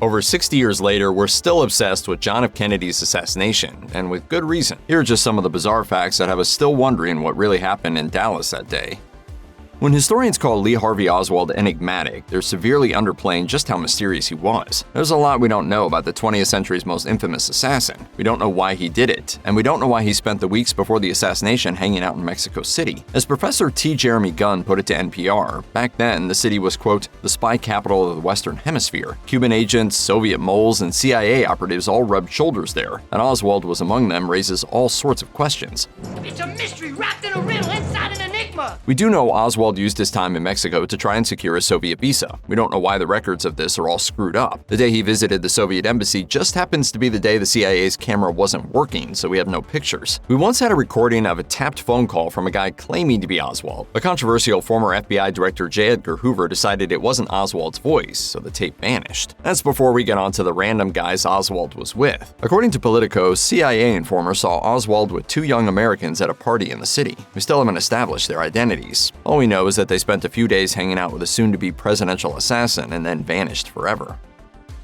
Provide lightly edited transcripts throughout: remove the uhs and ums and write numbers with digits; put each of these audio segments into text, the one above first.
Over 60 years later, we're still obsessed with John F. Kennedy's assassination, and with good reason. Here are just some of the bizarre facts that have us still wondering what really happened in Dallas that day. When historians call Lee Harvey Oswald enigmatic, they're severely underplaying just how mysterious he was. There's a lot we don't know about the 20th century's most infamous assassin. We don't know why he did it, and we don't know why he spent the weeks before the assassination hanging out in Mexico City. As Professor T. Jeremy Gunn put it to NPR, back then the city was, quote, the spy capital of the Western Hemisphere. Cuban agents, Soviet moles, and CIA operatives all rubbed shoulders there, and Oswald was among them, raises all sorts of questions. It's a mystery wrapped in a riddle inside an enigma! We do know Oswald used his time in Mexico to try and secure a Soviet visa. We don't know why the records of this are all screwed up. The day he visited the Soviet embassy just happens to be the day the CIA's camera wasn't working, so we have no pictures. We once had a recording of a tapped phone call from a guy claiming to be Oswald. A controversial former FBI director J. Edgar Hoover decided it wasn't Oswald's voice, so the tape vanished. That's before we get on to the random guys Oswald was with. According to Politico, CIA informer saw Oswald with two young Americans at a party in the city. We still haven't established their identities. All we know is that they spent a few days hanging out with a soon-to-be presidential assassin and then vanished forever.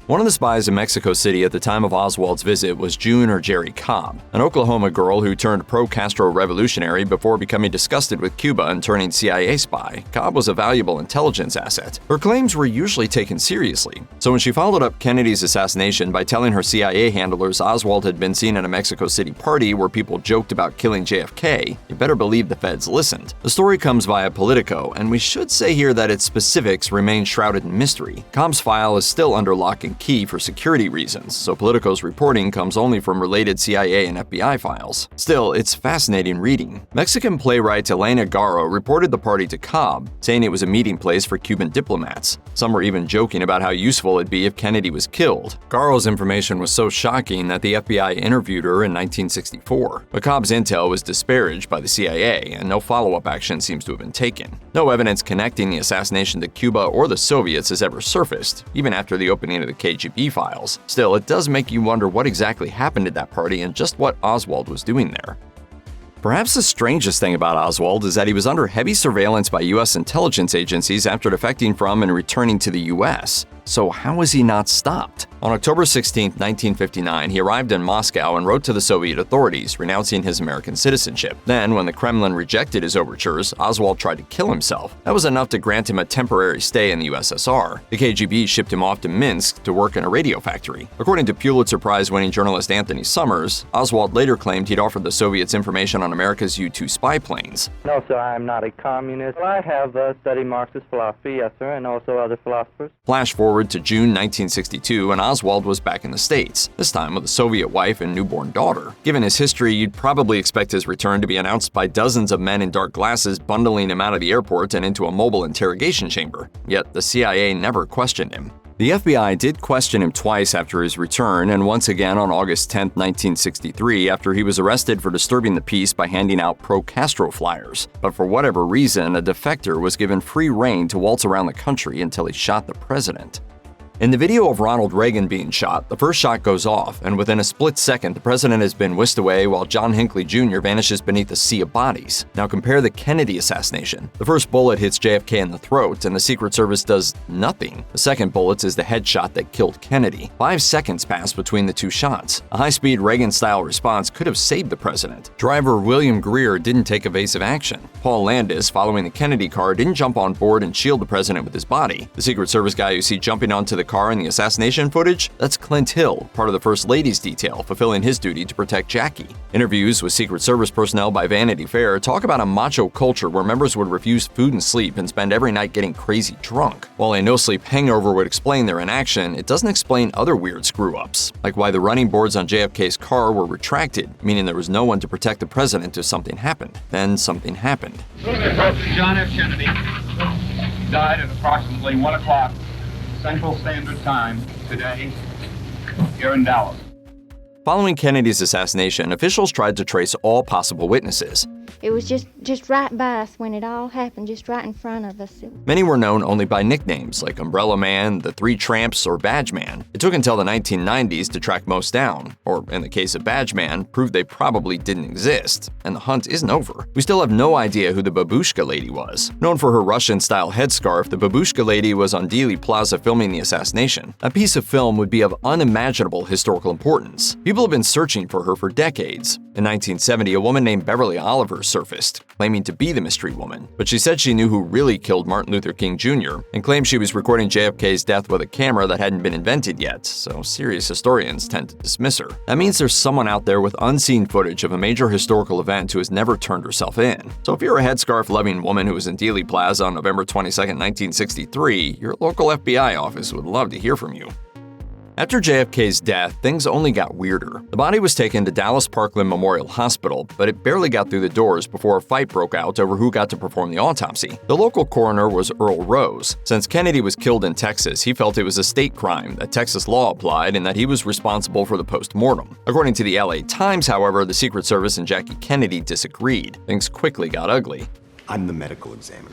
One of the spies in Mexico City at the time of Oswald's visit was June or Jerry Cobb, an Oklahoma girl who turned pro-Castro revolutionary before becoming disgusted with Cuba and turning CIA spy. Cobb was a valuable intelligence asset. Her claims were usually taken seriously, so when she followed up Kennedy's assassination by telling her CIA handlers Oswald had been seen at a Mexico City party where people joked about killing JFK, you better believe the feds listened. The story comes via Politico, and we should say here that its specifics remain shrouded in mystery. Cobb's file is still under lock and key for security reasons, so Politico's reporting comes only from related CIA and FBI files. Still, it's fascinating reading. Mexican playwright Elena Garro reported the party to Cobb, saying it was a meeting place for Cuban diplomats. Some were even joking about how useful it'd be if Kennedy was killed. Garro's information was so shocking that the FBI interviewed her in 1964. But Cobb's intel was disparaged by the CIA, and no follow-up action seems to have been taken. No evidence connecting the assassination to Cuba or the Soviets has ever surfaced, even after the opening of the KGB files. Still, it does make you wonder what exactly happened at that party and just what Oswald was doing there. Perhaps the strangest thing about Oswald is that he was under heavy surveillance by U.S. intelligence agencies after defecting from and returning to the U.S. So how was he not stopped? On October 16, 1959, he arrived in Moscow and wrote to the Soviet authorities, renouncing his American citizenship. Then, when the Kremlin rejected his overtures, Oswald tried to kill himself. That was enough to grant him a temporary stay in the USSR. The KGB shipped him off to Minsk to work in a radio factory. According to Pulitzer Prize-winning journalist Anthony Summers, Oswald later claimed he'd offered the Soviets information on America's U-2 spy planes. No, sir, I am not a communist. I have studied Marxist philosophy, yes, sir, and also other philosophers. Flash forward to June 1962, and Oswald was back in the States, this time with a Soviet wife and newborn daughter. Given his history, you'd probably expect his return to be announced by dozens of men in dark glasses bundling him out of the airport and into a mobile interrogation chamber. Yet the CIA never questioned him. The FBI did question him twice after his return, and once again on August 10, 1963, after he was arrested for disturbing the peace by handing out pro-Castro flyers. But for whatever reason, a defector was given free rein to waltz around the country until he shot the president. In the video of Ronald Reagan being shot, the first shot goes off, and within a split second, the president has been whisked away while John Hinckley Jr. vanishes beneath a sea of bodies. Now compare the Kennedy assassination. The first bullet hits JFK in the throat, and the Secret Service does nothing. The second bullet is the headshot that killed Kennedy. 5 seconds passed between the two shots. A high-speed Reagan-style response could have saved the president. Driver William Greer didn't take evasive action. Paul Landis, following the Kennedy car, didn't jump on board and shield the president with his body. The Secret Service guy you see jumping onto the car in the assassination footage, that's Clint Hill, part of the First Lady's detail, fulfilling his duty to protect Jackie. Interviews with Secret Service personnel by Vanity Fair talk about a macho culture where members would refuse food and sleep and spend every night getting crazy drunk. While a no-sleep hangover would explain their inaction, it doesn't explain other weird screw-ups, like why the running boards on JFK's car were retracted, meaning there was no one to protect the president if something happened. Then something happened. John F. Kennedy died at approximately 1 o'clock Central Standard Time today here in Dallas. Following Kennedy's assassination, officials tried to trace all possible witnesses. It was just right by us when it all happened, just right in front of us. Many were known only by nicknames like Umbrella Man, the Three Tramps, or Badge Man. It took until the 1990s to track most down, or in the case of Badge Man, proved they probably didn't exist. And the hunt isn't over. We still have no idea who the babushka lady was. Known for her Russian-style headscarf, the babushka lady was on Dealey Plaza filming the assassination. A piece of film would be of unimaginable historical importance. People have been searching for her for decades. In 1970, a woman named Beverly Oliver surfaced, claiming to be the mystery woman, but she said she knew who really killed Martin Luther King Jr. and claimed she was recording JFK's death with a camera that hadn't been invented yet, so serious historians tend to dismiss her. That means there's someone out there with unseen footage of a major historical event who has never turned herself in. So if you're a headscarf-loving woman who was in Dealey Plaza on November 22, 1963, your local FBI office would love to hear from you. After JFK's death, things only got weirder. The body was taken to Dallas Parkland Memorial Hospital, but it barely got through the doors before a fight broke out over who got to perform the autopsy. The local coroner was Earl Rose. Since Kennedy was killed in Texas, he felt it was a state crime that Texas law applied and that he was responsible for the post-mortem. According to the LA Times, however, the Secret Service and Jackie Kennedy disagreed. Things quickly got ugly. I'm the medical examiner.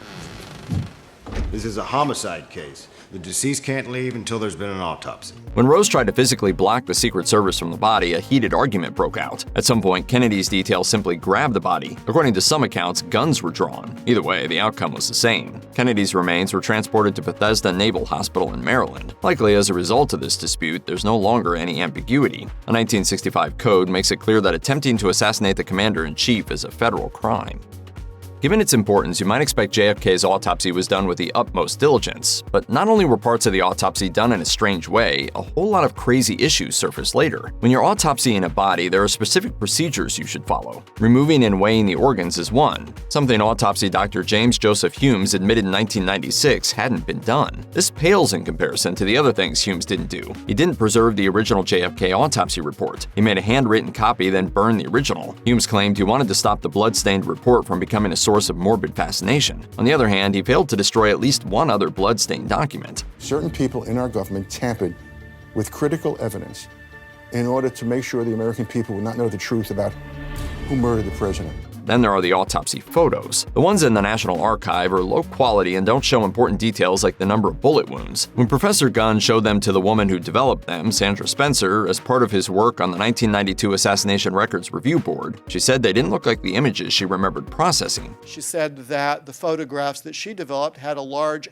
This is a homicide case. The deceased can't leave until there's been an autopsy. When Rose tried to physically block the Secret Service from the body, a heated argument broke out. At some point, Kennedy's detail simply grabbed the body. According to some accounts, guns were drawn. Either way, the outcome was the same. Kennedy's remains were transported to Bethesda Naval Hospital in Maryland. Likely as a result of this dispute, there's no longer any ambiguity. A 1965 code makes it clear that attempting to assassinate the commander-in-chief is a federal crime. Given its importance, you might expect JFK's autopsy was done with the utmost diligence. But not only were parts of the autopsy done in a strange way, a whole lot of crazy issues surfaced later. When you're autopsying a body, there are specific procedures you should follow. Removing and weighing the organs is one, something autopsy Dr. James Joseph Humes admitted in 1996 hadn't been done. This pales in comparison to the other things Humes didn't do. He didn't preserve the original JFK autopsy report. He made a handwritten copy, then burned the original. Humes claimed he wanted to stop the blood-stained report from becoming a source of morbid fascination. On the other hand, he failed to destroy at least one other blood-stained document. Certain people in our government tampered with critical evidence in order to make sure the American people would not know the truth about who murdered the president. Then there are the autopsy photos. The ones in the National Archive are low quality and don't show important details like the number of bullet wounds. When Professor Gunn showed them to the woman who developed them, Sandra Spencer, as part of his work on the 1992 Assassination Records Review Board, she said they didn't look like the images she remembered processing. She said that the photographs that she developed had a large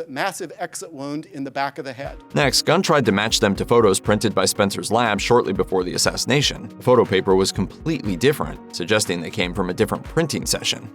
massive exit wound in the back of the head. Next, Gunn tried to match them to photos printed by Spencer's lab shortly before the assassination. The photo paper was completely different, suggesting they came from a different printing session.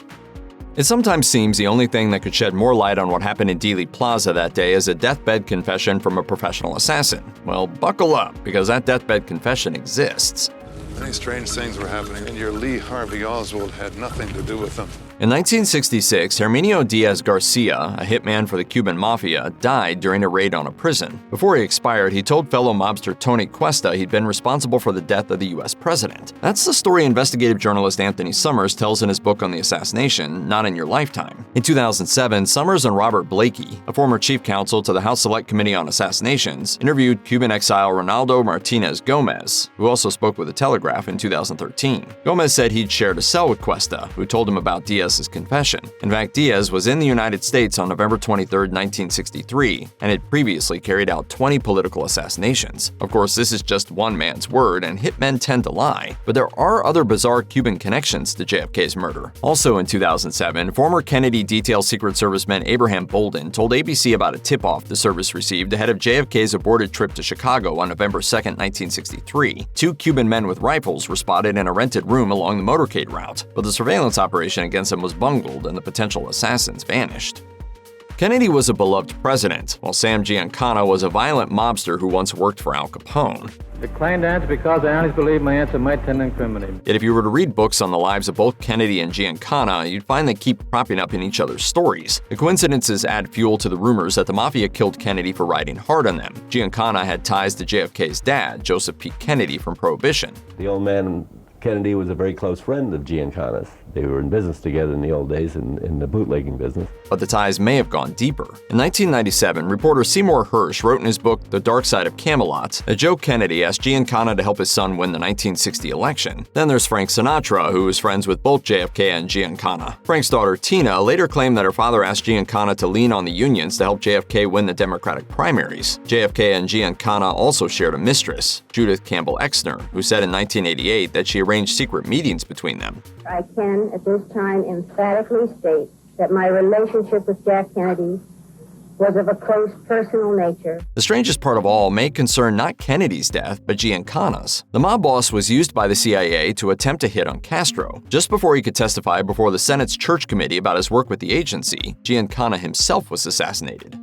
It sometimes seems the only thing that could shed more light on what happened in Dealey Plaza that day is a deathbed confession from a professional assassin. Well, buckle up, because that deathbed confession exists. Many strange things were happening, and your Lee Harvey Oswald had nothing to do with them. In 1966, Herminio Diaz Garcia, a hitman for the Cuban mafia, died during a raid on a prison. Before he expired, he told fellow mobster Tony Cuesta he'd been responsible for the death of the US president. That's the story investigative journalist Anthony Summers tells in his book on the assassination, Not in Your Lifetime. In 2007, Summers and Robert Blakey, a former chief counsel to the House Select Committee on Assassinations, interviewed Cuban exile Ronaldo Martinez Gomez, who also spoke with the Telegraph in 2013. Gomez said he'd shared a cell with Cuesta, who told him about Diaz's confession. In fact, Diaz was in the United States on November 23, 1963, and had previously carried out 20 political assassinations. Of course, this is just one man's word, and hitmen tend to lie, but there are other bizarre Cuban connections to JFK's murder. Also in 2007, former Kennedy detail Secret Serviceman Abraham Bolden told ABC about a tip-off the service received ahead of JFK's aborted trip to Chicago on November 2, 1963. Two Cuban men with rifles were spotted in a rented room along the motorcade route, but the surveillance operation against them was bungled and the potential assassins vanished. Kennedy was a beloved president, while Sam Giancana was a violent mobster who once worked for Al Capone. Declined to answer because I honestly believe my answer might tend to incriminate me. Yet if you were to read books on the lives of both Kennedy and Giancana, you'd find they keep propping up in each other's stories. The coincidences add fuel to the rumors that the mafia killed Kennedy for riding hard on them. Giancana had ties to JFK's dad, Joseph P. Kennedy, from Prohibition. The old man Kennedy was a very close friend of Giancana's. They were in business together in the old days, in the bootlegging business. But the ties may have gone deeper. In 1997, reporter Seymour Hersh wrote in his book The Dark Side of Camelot that Joe Kennedy asked Giancana to help his son win the 1960 election. Then there's Frank Sinatra, who was friends with both JFK and Giancana. Frank's daughter Tina later claimed that her father asked Giancana to lean on the unions to help JFK win the Democratic primaries. JFK and Giancana also shared a mistress, Judith Campbell Exner, who said in 1988 that she arranged secret meetings between them. I can, at this time, emphatically state that my relationship with Jack Kennedy was of a close personal nature. The strangest part of all may concern not Kennedy's death, but Giancana's. The mob boss was used by the CIA to attempt to hit on Castro. Just before he could testify before the Senate's Church Committee about his work with the agency, Giancana himself was assassinated.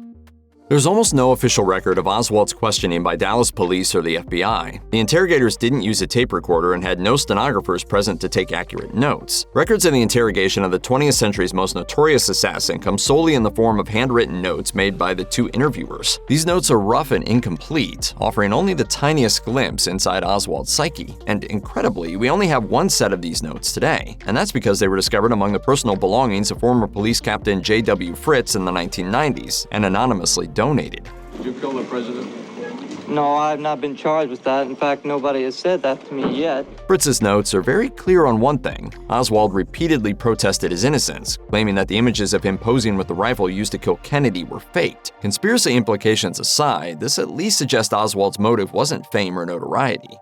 There's almost no official record of Oswald's questioning by Dallas police or the FBI. The interrogators didn't use a tape recorder and had no stenographers present to take accurate notes. Records of the interrogation of the 20th century's most notorious assassin come solely in the form of handwritten notes made by the two interviewers. These notes are rough and incomplete, offering only the tiniest glimpse inside Oswald's psyche. And incredibly, we only have one set of these notes today, and that's because they were discovered among the personal belongings of former police captain J.W. Fritz in the 1990s and anonymously donated. Did you kill the president? No, I've not been charged with that. In fact, nobody has said that to me yet. Fritz's notes are very clear on one thing. Oswald repeatedly protested his innocence, claiming that the images of him posing with the rifle used to kill Kennedy were faked. Conspiracy implications aside, this at least suggests Oswald's motive wasn't fame or notoriety.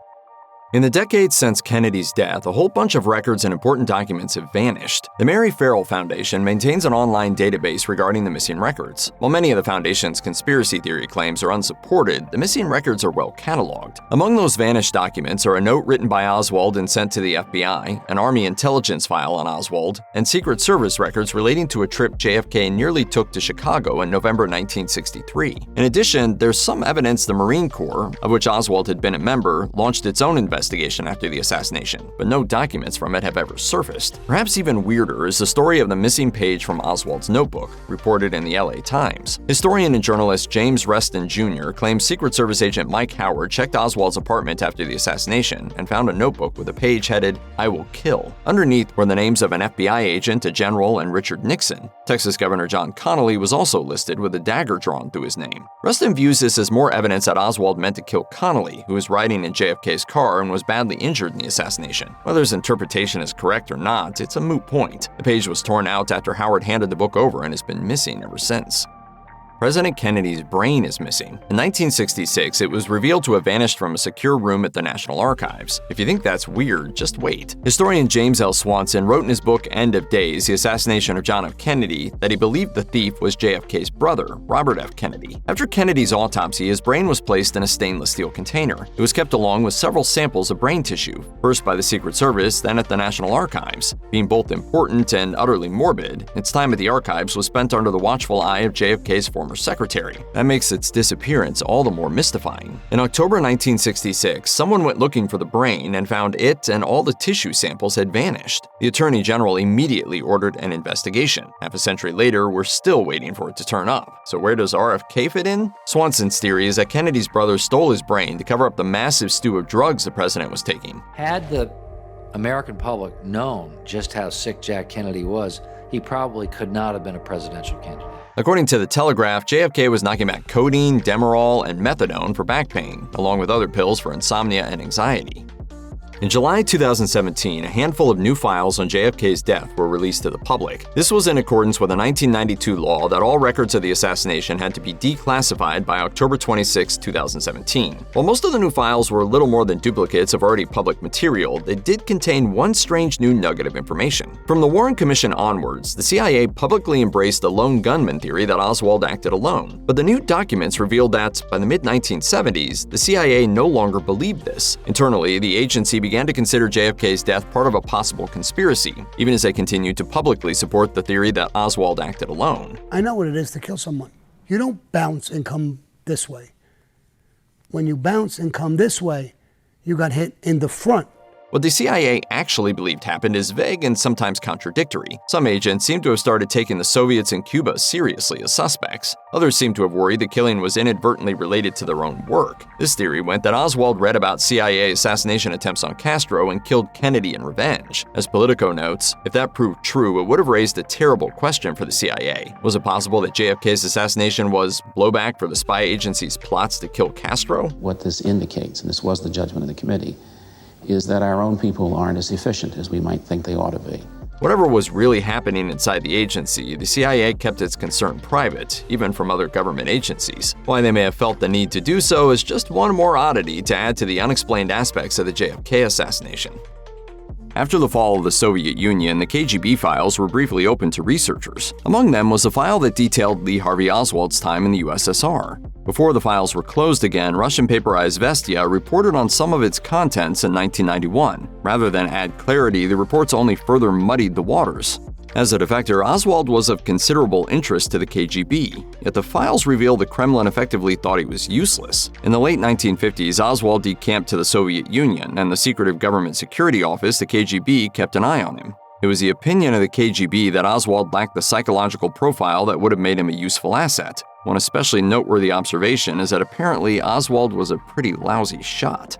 In the decades since Kennedy's death, a whole bunch of records and important documents have vanished. The Mary Farrell Foundation maintains an online database regarding the missing records. While many of the foundation's conspiracy theory claims are unsupported, the missing records are well cataloged. Among those vanished documents are a note written by Oswald and sent to the FBI, an Army intelligence file on Oswald, and Secret Service records relating to a trip JFK nearly took to Chicago in November 1963. In addition, there's some evidence the Marine Corps, of which Oswald had been a member, launched its own investigation after the assassination, but no documents from it have ever surfaced. Perhaps even weirder is the story of the missing page from Oswald's notebook, reported in the LA Times. Historian and journalist James Reston Jr. claims Secret Service agent Mike Howard checked Oswald's apartment after the assassination and found a notebook with a page headed, "I will kill." Underneath were the names of an FBI agent, a general, and Richard Nixon. Texas Governor John Connally was also listed with a dagger drawn through his name. Reston views this as more evidence that Oswald meant to kill Connally, who was riding in JFK's car and was badly injured in the assassination. Whether his interpretation is correct or not, it's a moot point. The page was torn out after Howard handed the book over and has been missing ever since. President Kennedy's brain is missing. In 1966, it was revealed to have vanished from a secure room at the National Archives. If you think that's weird, just wait. Historian James L. Swanson wrote in his book End of Days, The Assassination of John F. Kennedy, that he believed the thief was JFK's brother, Robert F. Kennedy. After Kennedy's autopsy, his brain was placed in a stainless steel container. It was kept along with several samples of brain tissue, first by the Secret Service, then at the National Archives. Being both important and utterly morbid, its time at the archives was spent under the watchful eye of JFK's former secretary. That makes its disappearance all the more mystifying. In October 1966, someone went looking for the brain and found it and all the tissue samples had vanished. The Attorney General immediately ordered an investigation. Half a century later, we're still waiting for it to turn up. So where does RFK fit in? Swanson's theory is that Kennedy's brother stole his brain to cover up the massive stew of drugs the president was taking. Had the American public known just how sick Jack Kennedy was, he probably could not have been a presidential candidate. According to The Telegraph, JFK was knocking back codeine, Demerol, and methadone for back pain, along with other pills for insomnia and anxiety. In July 2017, a handful of new files on JFK's death were released to the public. This was in accordance with a 1992 law that all records of the assassination had to be declassified by October 26, 2017. While most of the new files were little more than duplicates of already public material, they did contain one strange new nugget of information. From the Warren Commission onwards, the CIA publicly embraced the lone gunman theory that Oswald acted alone. But the new documents revealed that, by the mid-1970s, the CIA no longer believed this. Internally, the agency began to consider JFK's death part of a possible conspiracy, even as they continued to publicly support the theory that Oswald acted alone. I know what it is to kill someone. You don't bounce and come this way. When you bounce and come this way, you got hit in the front. What the CIA actually believed happened is vague and sometimes contradictory. Some agents seem to have started taking the Soviets in Cuba seriously as suspects. Others seem to have worried the killing was inadvertently related to their own work. This theory went that Oswald read about CIA assassination attempts on Castro and killed Kennedy in revenge. As Politico notes, if that proved true, it would have raised a terrible question for the CIA. Was it possible that JFK's assassination was blowback for the spy agency's plots to kill Castro? What this indicates, and this was the judgment of the committee, is that our own people aren't as efficient as we might think they ought to be. Whatever was really happening inside the agency, the CIA kept its concern private, even from other government agencies. Why they may have felt the need to do so is just one more oddity to add to the unexplained aspects of the JFK assassination. After the fall of the Soviet Union, the KGB files were briefly opened to researchers. Among them was a file that detailed Lee Harvey Oswald's time in the USSR. Before the files were closed again, Russian paper Izvestia reported on some of its contents in 1991. Rather than add clarity, the reports only further muddied the waters. As a defector, Oswald was of considerable interest to the KGB, yet the files reveal the Kremlin effectively thought he was useless. In the late 1950s, Oswald decamped to the Soviet Union, and the secretive government security office, the KGB, kept an eye on him. It was the opinion of the KGB that Oswald lacked the psychological profile that would have made him a useful asset. One especially noteworthy observation is that apparently Oswald was a pretty lousy shot.